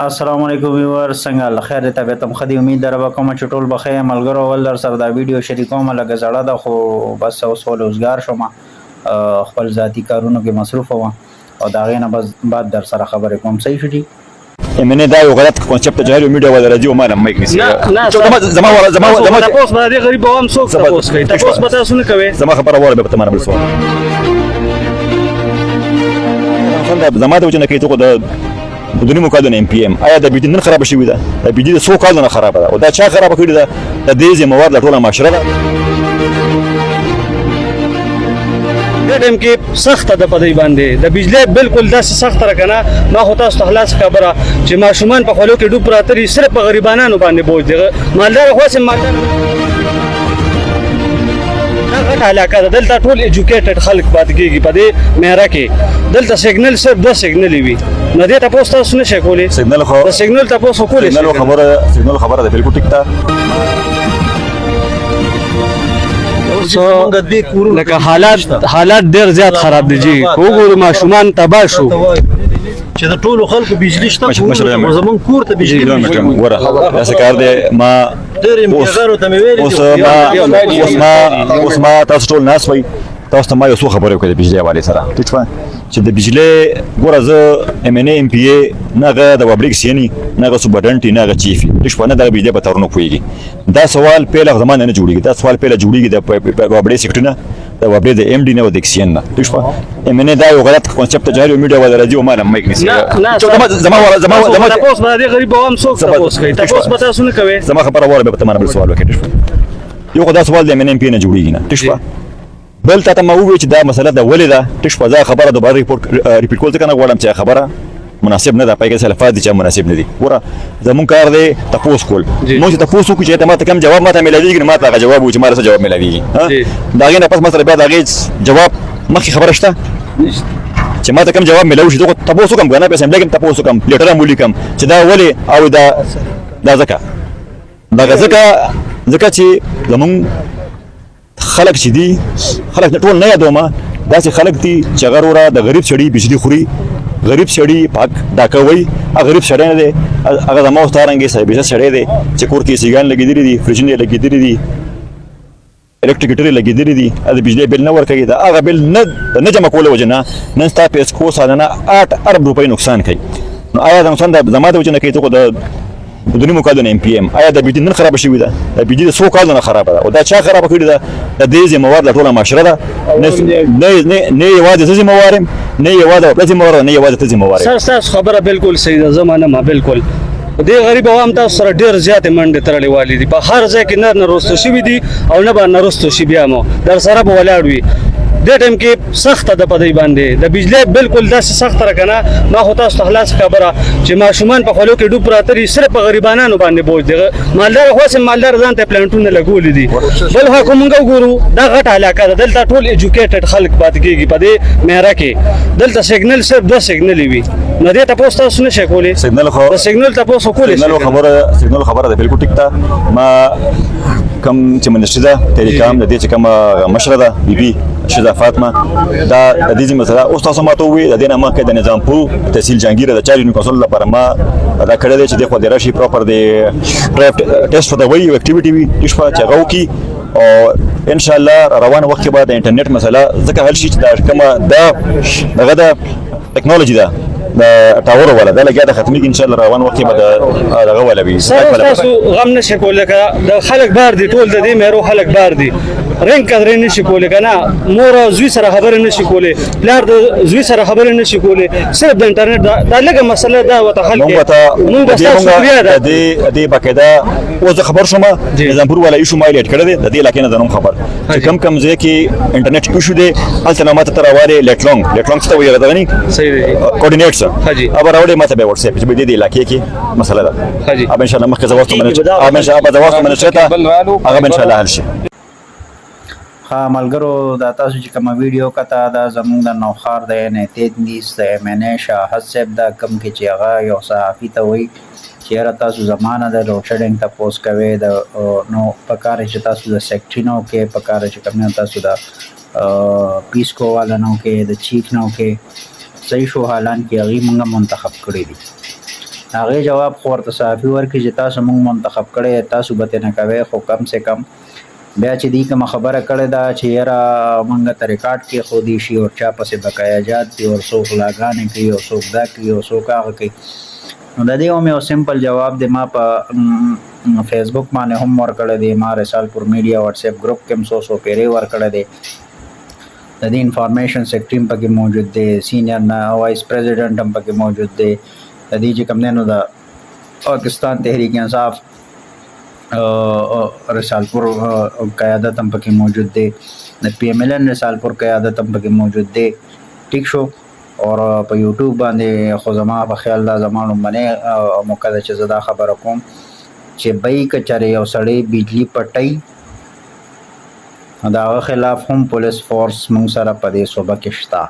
السلام علیکم ویور څنګه الله خیر طبیعت هم خدي امید در به کوم چې ټول بخیر ملګرو ول در سره دا ویډیو شریکوم لکه زړه ده خو بس اوس روزګار شوم خپل ذاتی کارونو کې مصروف وم او دا غینه بس بعد در سره خبرې کوم صحیح شو دي منې دا یو غلط کانسپټ جاری میډیا ولا راځي ما نه مایک نسی نه زما تاسو باندې غریب عوام څوک تاسو کوي تاسو به تاسو نه کوي زما خبره وره به تمام بل سوال زما ته وجنه کې ته د بدونی مقادنه ام پی ام آیا د بيدین خراب شوی ده د بيدین سو کال نه خراب ده او دا چا خراب کړی ده د دې زموار د ټوله معاشره ده ټیم کې سخت د پدې باندې د بجلی بالکل داسې سخت راکنه ما هو تاسو ته خلاص خبره چې ماشومان په خلکو کې ډوب پراتري صرف په غریبانو باندې بوج دي مالدار خو سم مالدار غټ علاقه ده دلته ټول ایجوکیټډ خلک پات کېږي په دې مهره کې دلته سیګنل صرف 2 سیګنل وي نه دې تاسو تاسو نشئ کولی سیګنل خو سیګنل تاسو کولی سیګنل خبره ده بالکل ټیک ده لکه حالات ډیر زیات خراب دي جی وګورو ماشومان تباه شو چې د ټولو خلکو بجلی شته او زمون کور ته بجلی وره داسې کار دی ما ډېر امتیازانو ته مې ویلي اوس ما تاسو ټول ناس وئ تاسو ته ما یو څو خبرې وکړې د بجلی حوالې سره ټیک شوه چې د بجلی ګوره زه ام ان ای ام پی ای نه هغه د وابریکس یعنی نه هغه سوبرډنټ نه هغه چیف ټیک شوه نه د بجلی په تارونو پوهېږي دا سوال پیله زمانه نه جوړېږي دا سوال پیله جوړېږي د وابری سیکټر نه د وابری د ام ډي نه او د اکسین نه ټیک شوه ام ان ای دا یو غلط کانسپټ جاری میډیا ولا راځي او ما نه مایک نسی زما تاسو باندې غریب عوام څوک تاسو کوي تاسو به تاسو نه کوي زما خبره وره به تمام بل سوال وکړي ټیک شوه یو خدای سوال د ام ان ام پی نه جوړېږي نه ټیک شوه بل ته ما وویل چې دا مسله د ولې ده ټیک شوه دا خبره دوباره ریپیټ کول ځکه نه غواړم چې خبره مناسب نه ده پای کې الفاظ دي چې مناسب نه دي ګوره زمون کار دی تاسو کول موږ تاسو کو چې ته ماته کوم جواب ماته ملایږي نه ماته جواب و چې ماته جواب ملایږي دا غینه پس مثلا بیا دا غي جواب مخکې خبره شته چې ماته کوم جواب ملایو شي تاسو کوم غنه په سم لګم تاسو کوم لیټر مولیکم چې دا ولې او دا ځکه چې زمون خلک چې دي خلک ټول نه یادومه داسې خلک دي چې غروره د غریب سړي بجلی خوري غریب سړي پاک ډاکوي غریب سړی نه دی هغه د مو ستارنګي صاحب سړی دی چې کور کې سیګان لګېدلې دي فرجنې لګېدلې دي الکتریک ګټرې لګېدلې دي د بجلی بل نه ورکوي دا هغه بل نه جمع کول وجنه نن ستا پیس کو سالانه 8 ارب روپۍ نقصان کوي نو آیا د نقصان د زما د وجنه کوي ته د بدونی مقادنه ام پی ام آیا د بيدین خراب شوی ده د بيدین سو کال نه خراب ده او دا چا خراب کړی ده د دې زموار د ټوله معاشره ده نه یوازې زموارم نه یوازې زموار نه یوازې زموار تاسو خبره بالکل صحیح ده زمانه ما بالکل د غریب عوام تاسو سره ډیر زیات منډه ترلې والی دي په هر ځای کې نه رستو شي دي او نه به رستو شي بیا مو در سره به ولاړ وي د ټیم کې سخت د پدې باندې د بجلی بالکل داسې سخت راکنه ما هو تاسو ته خلاص خبره چې ماشومان په خلکو کې ډوب پراتري صرف په غریبانو باندې بوج دي مالدار خو سم مالدار ځان ته پلانټونه لګولې دي بل حکومت وګورو دا غټ علاقه ده دلته ټول ایجوکیټډ خلک پات کېږي په دې مهره کې دلته سیګنل صرف 2 سیګنل وي نه دې تاسو تاسو نشئ کولی سیګنل تاسو کولی سیګنل خبره ده بالکل ټیک ده ما کم چې منشي ده ټلیکام د دې چې کوم مشره ده بیبي شذا فاطمه دا د دې مسله اوس تاسو ماته وی د دې نه مخکې د نظام پور تحصیل جهانگیر د چاري کنسول لپاره ما دا کړی دی چې د خو د راشي پراپر دی ډرافټ ټیسټ فور د وی اکټیویټي وی تشفا چې غو کی او ان شاء الله روان وخت بعد د انټرنیټ مسله ځکه هل شي چې دا کومه دغه د ټیکنالوژي ده د ټاور ولا دا لګیا د ختمي ان شاء الله روان وخت به دغه ولا وي تاسو غم نشئ کولای د خلک بار دي ټول د دې مېرو خلک بار دي رنګ کډرې نشي کولای کنه مور زوی سره خبره نشي کولای لار د زوی سره خبره نشي کولای صرف د انټرنیټ دا لګه مسله دا وته خلک موږ تاسو شکریہ ده د باقاعده اوس خبر شوم نظام پور ولا ایشو مایل کړه د دې علاقې نه زنوم خبر چې کم ځای کې انټرنیټ ایشو دی الته نو ماته تر واله لیټلونګ څه ویل دا غني صحیح دی کوارډینیټس اب راوړې ماته به واتس اپ چې دې علاقې کې مسله ده اب ان شاء الله مخکې زواسته هغه ان شاء الله حل شي ها ملګرو دا تاسو چې کوم ویډیو کته دا زموږ د نوخار د نه تدنیس د منه شاه حسب دا کم کې چې هغه یو صحافي ته وایي چې را تاسو زمانه د لوډ شیډینګ ته پوس کوي د نو پکاره چې تاسو د سیکټینو کې پکاره چې کوم تاسو د پیسکو والا نو کې د چیک نو کې صحیح شو حالان کې هغه موږ منتخب کړی دي هغه جواب خو ورته صحافي ورکړي چې تاسو مونږ منتخب کړی تاسو به نه کوي خو کم سے کم بیا چې دی کوم خبره کړې ده چې یاره مونږ ته ریکارډ کې خو دی شي او چا پسې بقایا جات دي او څوک غلاګانې کوي او څوک دا کوي او څوک هغه کوي نو د دې هم یو سمپل جواب دی ما په فیسبوک باندې هم ورکړی دی ما رسالپور میډیا واتس اپ ګروپ کې هم څو پیرې ورکړی دی د دې انفارمیشن سیکرټري هم پکې موجود دی سینئر وایس پریزیډنټ هم پکې موجود دی د دې چې کوم دی نو د پاکستان تحریک انصاف رسالپور قیادت هم پکې موجود دی د پی ایم ایل این رسالپور قیادت هم پکې موجود دی ٹھیک شو اور په یوټیوب باندې خو زما په خیال دا زما لومبنۍ موقع ده چې زه دا خبره کوم چې بی که چېرې یو سړی بجلي پټۍ د هغه خلاف هم پولیس فورس موږ سره په دې صوبه کې شته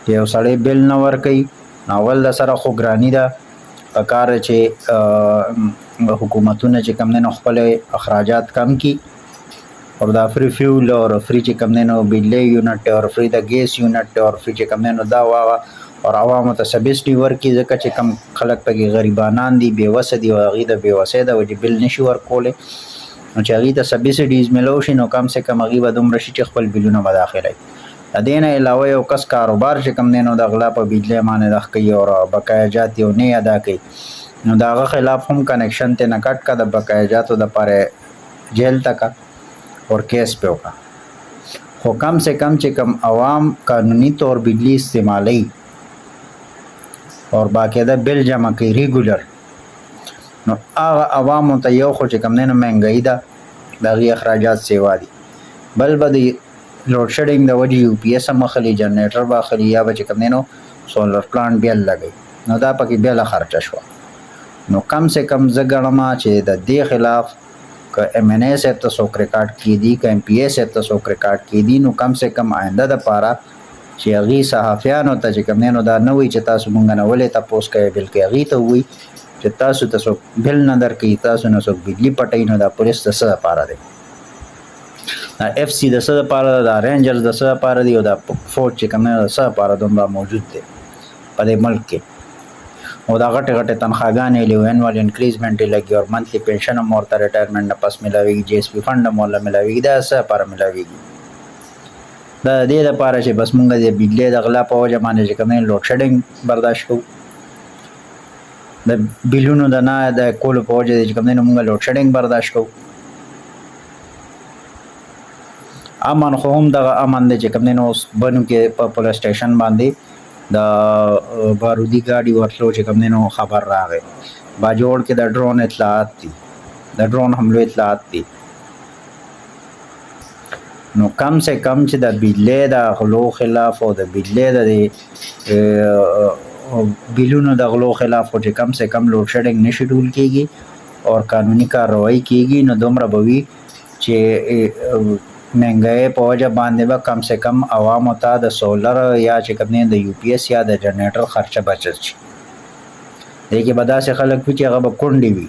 چې یو سړی بل نه ورکوي اول د سره خو ګراني ده پکار چې حکومتونه چې کوم دی نو خپل اخراجات کم کی اور دا فری فیول اور فری چې کوم دی نو بجلی یونټ اور فری د ګیس یونټ اور فری چې کوم دی نو دا واغه اور عوامو ته سبسډي ورکړي ځکه چې کم خلک پکې غریبانان دي بېوسه دي او هغوی د بېوسۍ د وجې بل نشي ورکولی نو چې هغوی ته سبسډیز میلو شي نو کم سے کم هغوی به دومره شي چې خپل بلونه به داخلوي د دې نه علاوه یو کس کاروبار چې کوم دی نو د غلا په بجلی باندې دغ کوي او بقایا جات یې نه ادا کوي نو د هغه خلاف هم کنیکشن ته نه کټ کا د بقایا جاتو دپاره جیل ته کا اور کیس پہ وکړه خو کم سے کم چې کم عوام قانوني طور بجلی استعمالوي اور باقاعده بل جمع کوي ریګولر نو هغه عوامو ته یو خو چې کوم دی نو مهنګایي ده د هغې اخراجات سیوا دي بل به د لوډ شیډینګ د وجې یو پی ایس هم اخلي جنریټر به اخلي یا به چې کوم دی نو سولر پلانټ بیا لګوي نو دا پکې بیله خرچه شوه نو کم سے کم زه ګڼم چې د دې خلاف که ایم این اے صاحب ته څوک ریکارډ کیدي که ایم پی اے صاحب ته څوک ریکارډ کیدي نو کم سے کم آینده دپاره چې هغې صحافیانو ته چې کوم دی نو دا نه وایي چې تاسو مونږ نه ولې تپوس کوئ بلکې هغې ته ووایي چې تاسو ته څوک بل نه درکوي تاسو نه څوک بجلي پټوي نو دا پولیس د څه دپاره دی دا اف سی د څه دپاره ده دا رینجرز د څه دپاره دي او دا فوج چې کوم دی نو د څه دپاره دومره موجود دی په دې ملک کې او دا غټې غټې تنخواګانې لي اینوال انکریزمنټ یې لګي او منتلي پنشن هم ورته ریټایرمنټ نه پس میلاویږي جی ایس پي فنډ هم ورله میلاویږي دا څه دپاره میلاویږي دا د دې دپاره چې بس مونږ د بجلۍ د غلا په وجه باندې چې کوم دی لوډ شیډینګ برداشت کوو د بیلونو د نه د کولو په وجه چې کوم دی نو مونږ لوډ شیډینګ برداشت کوو امن خو هم دغه امن دی چې کوم دی نو اوس بنو کې په پولیس سټیشن باندې د بارودي ګاډي ورتلو چې کوم دی نو خبر راغی باجوړ کې د ډرون اطلاعات دي د ډرون حملو اطلاعات دي نو کم سے کم چې د بجلۍ د غلو خلاف او د بجلۍ د بیلونو د غلو خلاف خو چې کم سے کم لوډ شیډینګ نه شیډول کیږي اور قانوني کارروایي کیږي نو دومره به وي چې مهنګۍ په وجه باندې به کم سے کم عوامو ته د سولر یا چې کوم دی د یو پی ایس یا د جنریټر خرچه بچت شي دې کې به داسې خلک وي چې هغه به کونډې وي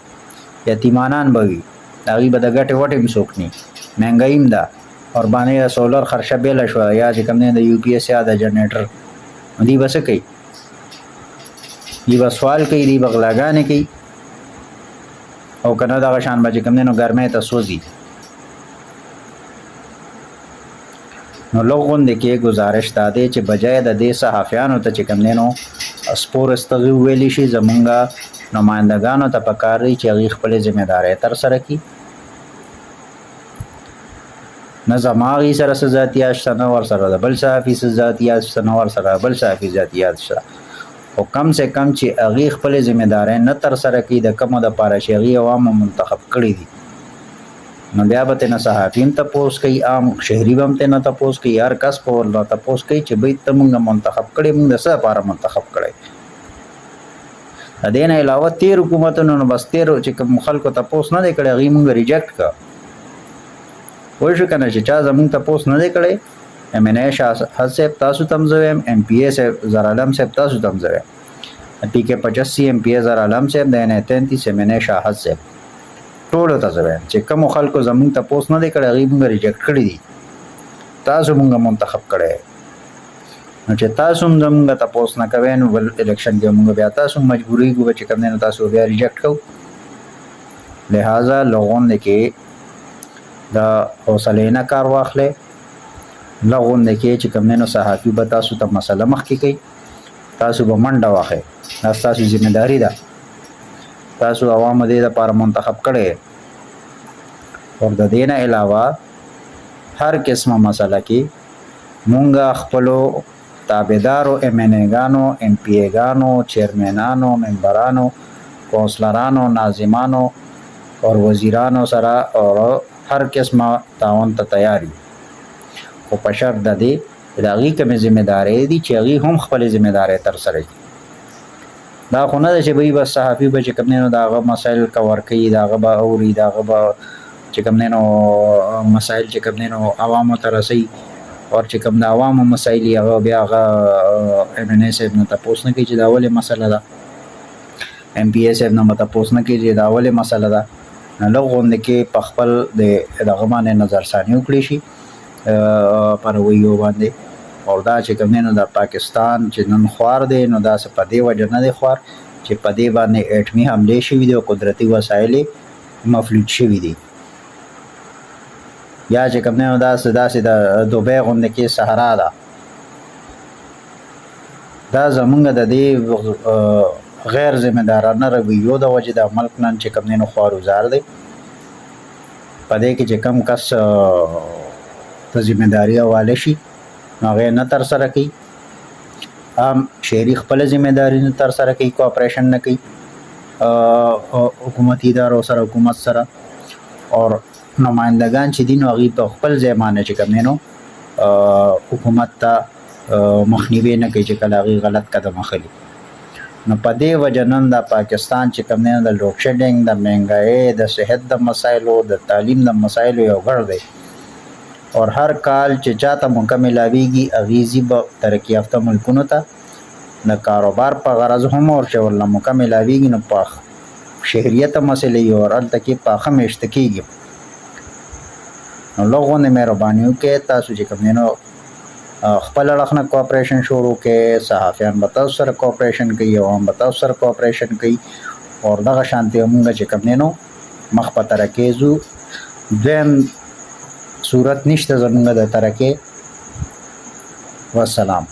یتیمانان به وي هغوی به د ګټې وټې هم څوک نه مهنګۍ هم ده اور باندې د سولر خرچه بیله شوه یا چې کوم دی د یو پی ایس یا د جنریټر دوی به څه کوي دوی به سوال کوي دوی به غلاګانې کوي او که نه دغه شان به چې کوم دی نو ګرمۍ ته سوځي نو لږ غوندې کې ګزارش دا دی چې بجای د دې صحافیانو ته چې کوم دی نو سپور استغي وویلی شي زمونږ نمایندګانو ته پکار دی چې هغوی خپلې ذمهدارۍ ترسره کړي نه زما هغوی سره څه ذاتیات شته نه ورسره د بل صحافي څه ذاتیات شته نه ورسره د بل صحافي ذاتیات شته خو کم سے کم چې هغوی خپلې ذمهدارۍ نه ترسره کړي د کومو دپاره چې هغوی عوامو منتخب کړي دي نو بیا به ترنه صحافي هم تپوس کوي عام شهري به هم ترنه تپوس کوي هر کس به ورله تپوس کوي چې بهی ته مونږ منتخب کړی مونږ د څه دپاره منتخب کړی د دې نه علاوه تېر حکومتونو نو بس تېرو چې کوم خلکو تپوس نه دی کړی هغوی مونږ ریجکټ کړه پوه شو که نه چې چا زمونږ تپوس نه دی کړی ایم این اے شاه صاحب تاسو ته هم زه وایم ایم پی اے صاحب زرعالم صاحب تاسو ته هم زه وایم پی کے 85 ایم پی اے زرعالم صاحب د این اے 33 ایم این اے شاه صاحب ټولو ته زه وایم چې کومو خلکو زمونږ تپوس نه دی کړی هغوی مونږ ریجکټ کړي دي تاسو مونږ منتخب کړی نو چې تاسو هم زموږ تپوس نه کوئ نو بل الیکشن کې موږ بیا تاسو مجبوري کوو چې کوم دی نو تاسو بیا ریجیکټ کوو. لہذا لغون کې د حوصلې نه کار واخلئ. لغون کې چې کوم دی نو صحافي به تاسو ته مسله مخکې کوي، تاسو به منډه واخئ. دا ستاسو ذمہ داري ده. تاسو عوامو دې دپاره منتخب کړی. اور د دې نه علاوه هر قسمه مسله کې مونږ خپلو تابعدارو MNA-ګانو، MP-ګانو، چیرمنانو، ممبرانو، کونسلرانو، ناظمانو اور وزیرانو سره اور هر قسمه تعاون ته تیار یو. خو په شرط د دې د هغې کومې ذمهدارۍ دي چې هغې هم خپلې ذمهدارۍ ترسره کړي. دا خو نه ده چې بهی بس صحافي به چې کوم دی نو د هغه مسایل کور کوي، د هغه به اوري، د هغه به چې کوم دی نو مسایل چې کوم دی نو عوامو ته رسوي. اور چې کوم د عوامو مسایل یې هغه بیا هغه MNA صاحب نه تپوس نه کوي چې دا ولې مسله ده، MPA صاحب نه به تپوس نه کوي چې دا ولې مسله ده. نو لږ غونډې کې په خپل د دغه باندې نظرثاني وکړي شي په رویو باندې. او دا چې کوم دی نو د پاکستان چې نن خوار دی نو داسې په دې وجه نه دی خوار چې په دې باندې اټمي حملې شوي دي او قدرتي وسایل یې مفلوج شوي دي. یا چې کوم دی نو داسې د دوبۍ غونډې کې صحرا ده. دا زمونږ د دې غیر ذمهدارانه رویو د وجې د ملک نن چې کوم دی نو خوارګزار دی. په دې کې چې کوم کس ته ذمهداري حواله شي نو هغه نه ترسره کوي. عام شهري خپله ذمهداري نه ترسره کوي، کوآپریشن نه کوي حکومتي ادارو سره، حکومت سره. اور نمایندگان چې دي نو هغوی په خپل ځای باندې چې کوم دی نو حکومت ته مخنیوی نه کوي چې کله هغوی غلط قدم اخلي. نو په دې وجه نن د پاکستان چې کوم دی نو د لوډ شیډینګ، د مهنګایۍ، د صحت د مسایلو، د تعلیم د مسایلو یو غړ دی. اور هر کال چې چاته موقع ملاویږي هغې ځي به ترقي یافته ملکونو ته د کاروبار په غرض هم. اور چې ورله موقع ملاویږي نو په شهریته مسلې یو اور هلته کې پاخه میشته کېږي. نو لږ غوندې مهرباني وکړئ، تاسو چې کوم دی نو خپل اړخ نه کوآپریشن شروع کړئ. صحافیان به تاسو سره کوآپریشن کوي، عوام به تاسو سره کوآپریشن کوي. اور دغه شانتې مونږ چې کوم دی نو مخ په ترقۍ ځو. دویم صورت نشته زمونږ د ترقۍ. والسلام.